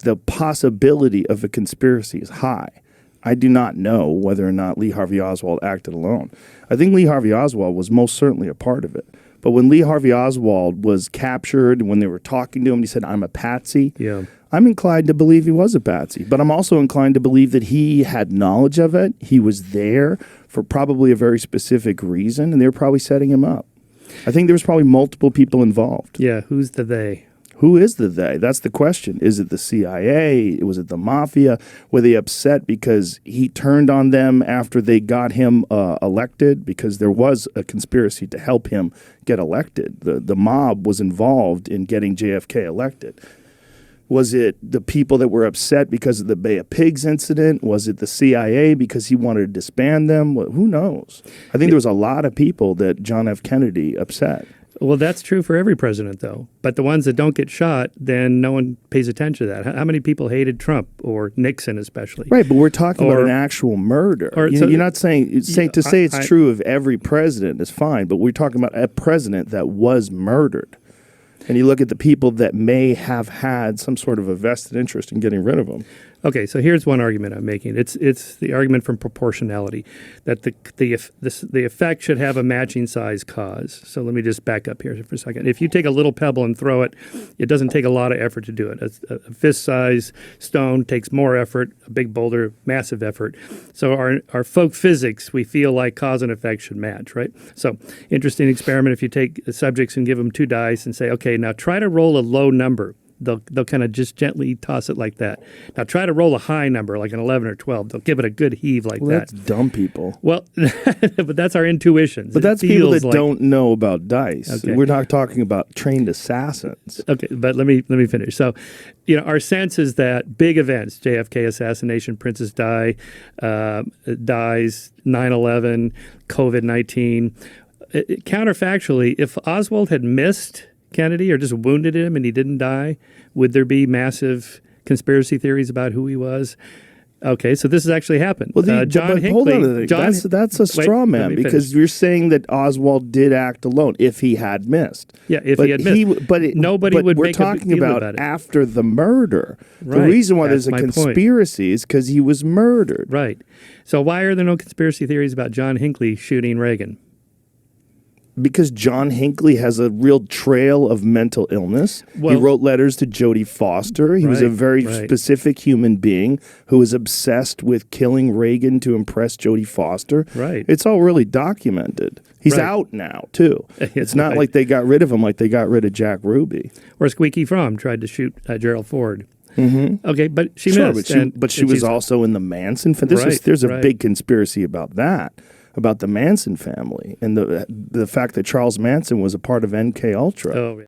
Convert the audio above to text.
The possibility of a conspiracy is high. I do not know whether or not Lee Harvey Oswald acted alone. I think Lee Harvey Oswald was most certainly a part of it. But when Lee Harvey Oswald was captured, when they were talking to him, he said, "I'm a patsy." Yeah. I'm inclined to believe he was a patsy, but I'm also inclined to believe that he had knowledge of it. He was there for probably a very specific reason, and they were probably setting him up. I think there was probably multiple people involved. Yeah, who's the they? Who is the they? That's the question. Is it the CIA? Was it the mafia? Were they upset because he turned on them after they got him elected? Because there was a conspiracy to help him get elected. The mob was involved in getting JFK elected. Was it the people that were upset because of the Bay of Pigs incident? Was it the CIA because he wanted to disband them? Well, who knows? I think there was a lot of people that John F. Kennedy upset. Well, that's true for every president, though. But the ones that don't get shot, then no one pays attention to that. How many people hated Trump or Nixon especially? Right, but we're talking about an actual murder. You're not saying to say it's true of every president is fine, but we're talking about a president that was murdered. And you look at the people that may have had some sort of a vested interest in getting rid of them. Okay, so here's one argument I'm making. It's the argument from proportionality, that the effect should have a matching size cause. So let me just back up here for a second. If you take a little pebble and throw it, it doesn't take a lot of effort to do it. A fist-size stone takes more effort, a big boulder, massive effort. So our folk physics, we feel like cause and effect should match, right? So interesting experiment if you take subjects and give them 2 dice and say, okay, now try to roll a low number. They'll kind of just gently toss it like that. Now try to roll a high number like an 11 or 12. They'll give it a good heave like that. That's dumb people. Well, but that's our intuitions. But that's people that don't know about dice. Okay. We're not talking about trained assassins. Okay, but let me finish. So, our sense is that big events, JFK assassination, Princess Di dies, 9/11, COVID-19, counterfactually, if Oswald had missed Kennedy or just wounded him and he didn't die, would there be massive conspiracy theories about who he was? Okay, so this has actually happened. Well, John Hinckley. Hold on, that's a straw man because you're saying that Oswald did act alone if he had missed. Yeah, if he had missed. Nobody would make a big deal about it. We're talking about after the murder. Right. The reason why there's a conspiracy is because he was murdered. Right. So why are there no conspiracy theories about John Hinckley shooting Reagan? Because John Hinckley has a real trail of mental illness. He wrote letters to Jodie Foster. He was a very specific human being who was obsessed with killing Reagan to impress Jodie Foster. Right. It's all really documented. He's out now, too. It's not like they got rid of him like they got rid of Jack Ruby. Or Squeaky Fromm tried to shoot Gerald Ford. Mm-hmm. Okay, but she missed. But she was also in the Manson family. There's a big conspiracy about that. About the Manson family and the fact that Charles Manson was a part of MK Ultra. Oh, yeah.